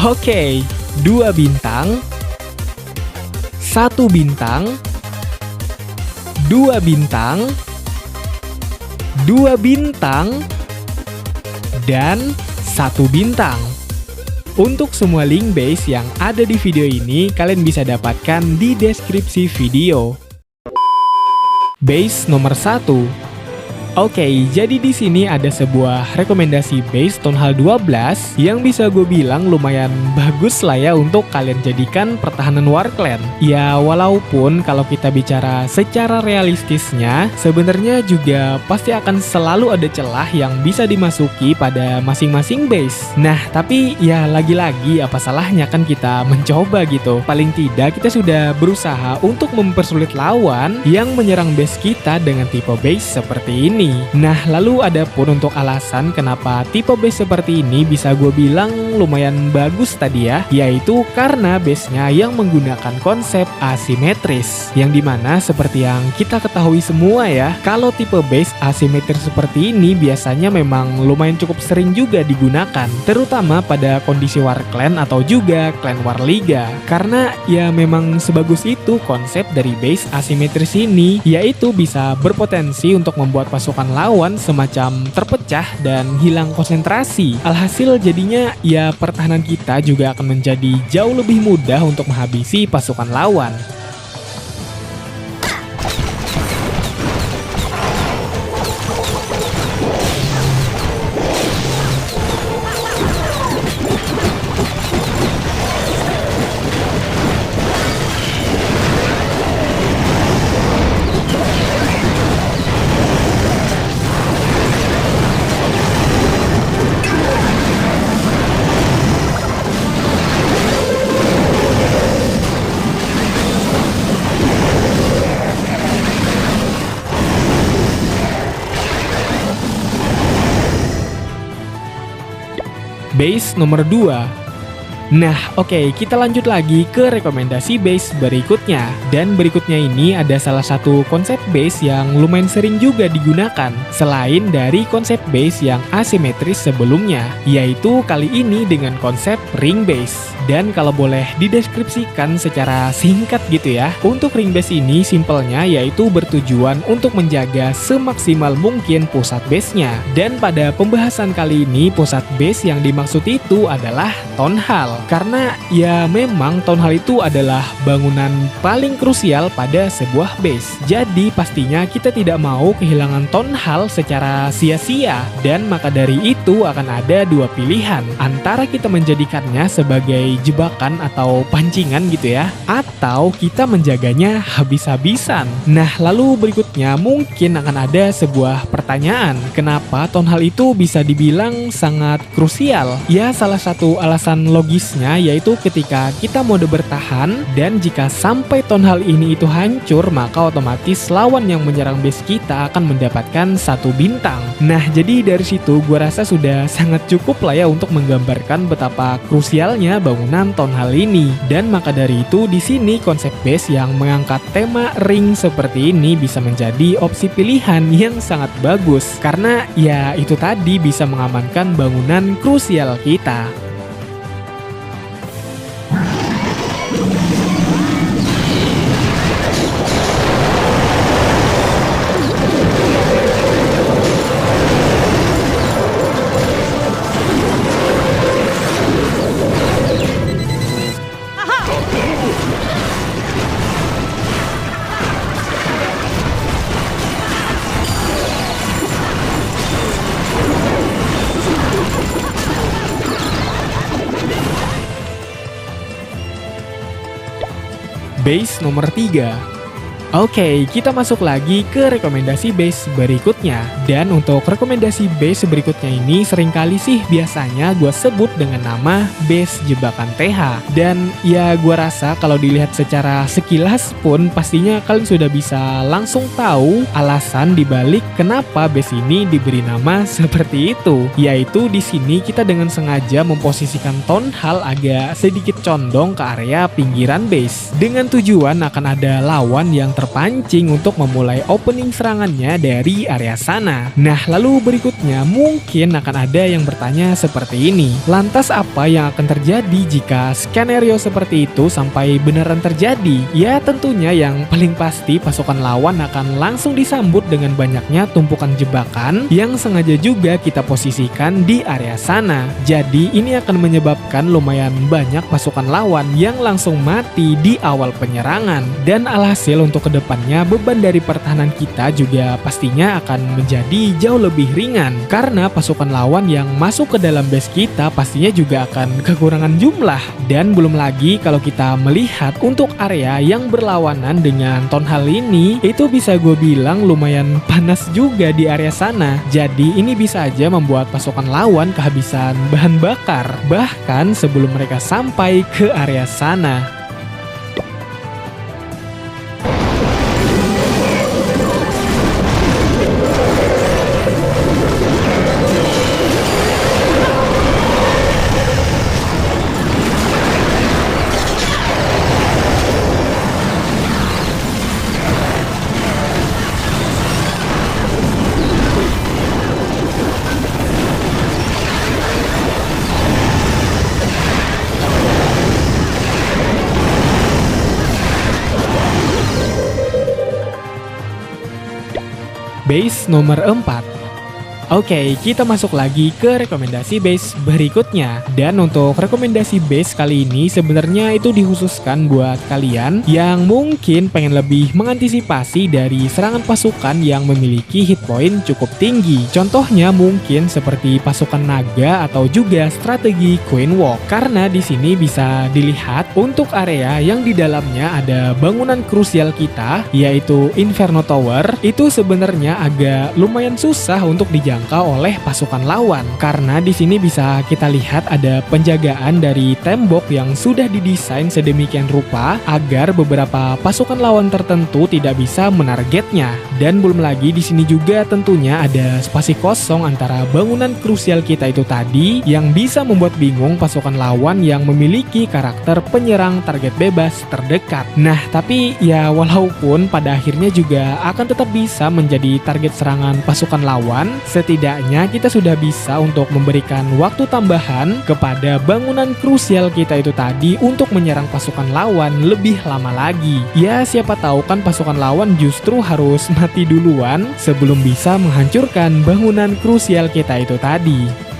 Oke, 2 bintang, 1 bintang, 2 bintang, 2 bintang, dan 1 bintang. Untuk semua link base yang ada di video ini, kalian bisa dapatkan di deskripsi video. Base nomor 1. Oke, jadi di sini ada sebuah rekomendasi base Townhall 12 yang bisa gue bilang lumayan bagus lah ya untuk kalian jadikan pertahanan Warclan. Ya, walaupun kalau kita bicara secara realistisnya, sebenarnya juga pasti akan selalu ada celah yang bisa dimasuki pada masing-masing base. Nah, tapi ya lagi-lagi apa salahnya kan kita mencoba gitu. Paling tidak kita sudah berusaha untuk mempersulit lawan yang menyerang base kita dengan tipe base seperti ini. Nah, lalu ada pun untuk alasan kenapa tipe base seperti ini bisa gue bilang lumayan bagus tadi ya, yaitu karena base-nya yang menggunakan konsep asimetris, yang dimana seperti yang kita ketahui semua ya, kalau tipe base asimetris seperti ini biasanya memang lumayan cukup sering juga digunakan, terutama pada kondisi Warclan atau juga Clan War Liga, karena ya memang sebagus itu konsep dari base asimetris ini, yaitu bisa berpotensi untuk membuat pasukan lawan semacam terpecah dan hilang konsentrasi. Alhasil jadinya ya pertahanan kita juga akan menjadi jauh lebih mudah untuk menghabisi pasukan lawan. Base nomor 2. Nah, oke, kita lanjut lagi ke rekomendasi base berikutnya. Dan berikutnya ini ada salah satu konsep base yang lumayan sering juga digunakan, selain dari konsep base yang asimetris sebelumnya, yaitu kali ini dengan konsep ring base. Dan kalau boleh dideskripsikan secara singkat gitu ya, untuk ring base ini simpelnya yaitu bertujuan untuk menjaga semaksimal mungkin pusat base-nya. Dan pada pembahasan kali ini, pusat base yang dimaksud itu adalah Townhall. Karena ya memang Townhall itu adalah bangunan paling krusial pada sebuah base. Jadi pastinya kita tidak mau kehilangan Townhall secara sia-sia. Dan maka dari itu akan ada dua pilihan, antara kita menjadikannya sebagai jebakan atau pancingan gitu ya, atau kita menjaganya habis-habisan. Nah, lalu berikutnya mungkin akan ada sebuah pertanyaan, kenapa Townhall itu bisa dibilang sangat krusial? Ya, salah satu alasan logisnya yaitu ketika kita mode bertahan, dan jika sampai Townhall ini itu hancur, maka otomatis lawan yang menyerang base kita akan mendapatkan 1 bintang. Nah, jadi dari situ gue rasa sudah sangat cukup lah ya untuk menggambarkan betapa krusialnya bangunan Townhall ini. Dan maka dari itu di sini konsep base yang mengangkat tema ring seperti ini bisa menjadi opsi pilihan yang sangat bagus, karena ya itu tadi bisa mengamankan bangunan krusial kita. Base nomor 3. Oke, kita masuk lagi ke rekomendasi base berikutnya. Dan untuk rekomendasi base berikutnya ini seringkali sih biasanya gue sebut dengan nama base jebakan TH. Dan ya gue rasa kalau dilihat secara sekilas pun pastinya kalian sudah bisa langsung tahu alasan dibalik kenapa base ini diberi nama seperti itu. Yaitu di sini kita dengan sengaja memposisikan Townhall agak sedikit condong ke area pinggiran base, dengan tujuan akan ada lawan yang terpancing untuk memulai opening serangannya dari area sana. Nah, lalu berikutnya mungkin akan ada yang bertanya seperti ini. Lantas apa yang akan terjadi jika skenario seperti itu sampai beneran terjadi? Ya tentunya yang paling pasti pasukan lawan akan langsung disambut dengan banyaknya tumpukan jebakan yang sengaja juga kita posisikan di area sana. Jadi ini akan menyebabkan lumayan banyak pasukan lawan yang langsung mati di awal penyerangan. Dan alhasil untuk kedepannya beban dari pertahanan kita juga pastinya akan menjadi jauh lebih ringan. Karena pasukan lawan yang masuk ke dalam base kita pastinya juga akan kekurangan jumlah. Dan belum lagi kalau kita melihat untuk area yang berlawanan dengan Town Hall ini, itu bisa gue bilang lumayan panas juga di area sana. Jadi ini bisa aja membuat pasukan lawan kehabisan bahan bakar bahkan sebelum mereka sampai ke area sana. Base nomor 4. Oke, kita masuk lagi ke rekomendasi base berikutnya. Dan untuk rekomendasi base kali ini sebenarnya itu dikhususkan buat kalian yang mungkin pengen lebih mengantisipasi dari serangan pasukan yang memiliki hit point cukup tinggi. Contohnya mungkin seperti pasukan naga atau juga strategi Queen Walk. Karena di sini bisa dilihat untuk area yang di dalamnya ada bangunan krusial kita, yaitu Inferno Tower, itu sebenarnya agak lumayan susah untuk dijangkau oleh pasukan lawan karena di sini bisa kita lihat ada penjagaan dari tembok yang sudah didesain sedemikian rupa agar beberapa pasukan lawan tertentu tidak bisa menargetnya. Dan belum lagi di sini juga tentunya ada spasi kosong antara bangunan krusial kita itu tadi yang bisa membuat bingung pasukan lawan yang memiliki karakter penyerang target bebas terdekat. Nah, tapi ya walaupun pada akhirnya juga akan tetap bisa menjadi target serangan pasukan lawan, setidaknya kita sudah bisa untuk memberikan waktu tambahan kepada bangunan krusial kita itu tadi untuk menyerang pasukan lawan lebih lama lagi. Ya siapa tahu kan pasukan lawan justru harus mati duluan sebelum bisa menghancurkan bangunan krusial kita itu tadi.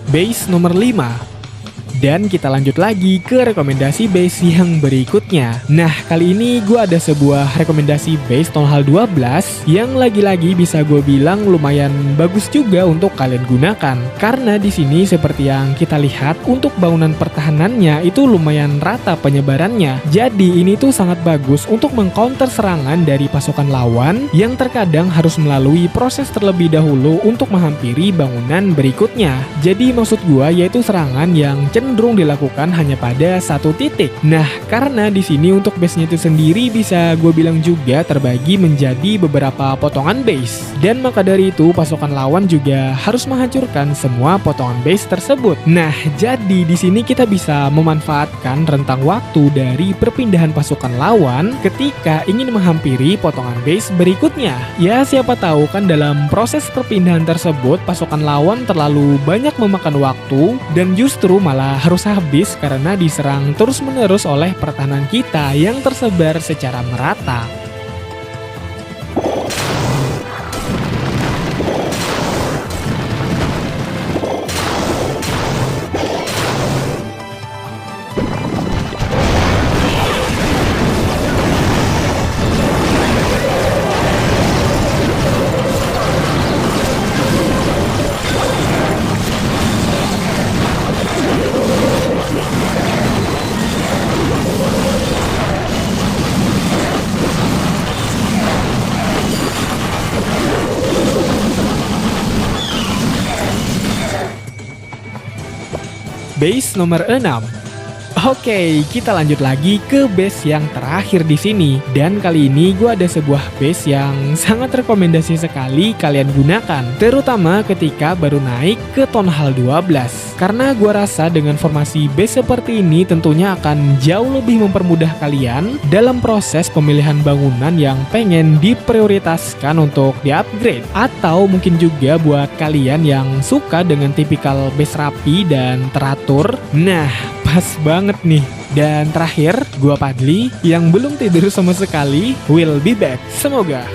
Base nomor 5. Dan kita lanjut lagi ke rekomendasi base yang berikutnya. Nah, kali ini gue ada sebuah rekomendasi base Town Hall 12 yang lagi-lagi bisa gue bilang lumayan bagus juga untuk kalian gunakan. Karena di sini seperti yang kita lihat untuk bangunan pertahanannya itu lumayan rata penyebarannya. Jadi ini tuh sangat bagus untuk mengcounter serangan dari pasukan lawan yang terkadang harus melalui proses terlebih dahulu untuk menghampiri bangunan berikutnya. Jadi maksud gue yaitu serangan yang cenderung dilakukan hanya pada satu titik. Nah, karena di sini untuk base-nya itu sendiri bisa gue bilang juga terbagi menjadi beberapa potongan base. Dan maka dari itu pasukan lawan juga harus menghancurkan semua potongan base tersebut. Nah, jadi di sini kita bisa memanfaatkan rentang waktu dari perpindahan pasukan lawan ketika ingin menghampiri potongan base berikutnya. Ya, siapa tahu kan dalam proses perpindahan tersebut pasukan lawan terlalu banyak memakan waktu dan justru malah harus habis karena diserang terus-menerus oleh pertahanan kita yang tersebar secara merata. Base nomor 6. Oke, kita lanjut lagi ke base yang terakhir di sini. Dan kali ini gue ada sebuah base yang sangat rekomendasi sekali kalian gunakan, terutama ketika baru naik ke tonhal 12. Karena gue rasa dengan formasi base seperti ini tentunya akan jauh lebih mempermudah kalian dalam proses pemilihan bangunan yang pengen diprioritaskan untuk di-upgrade. Atau mungkin juga buat kalian yang suka dengan tipikal base rapi dan teratur. Nah, pas banget nih. Dan terakhir, gua Padli yang belum tidur sama sekali, will be back. Semoga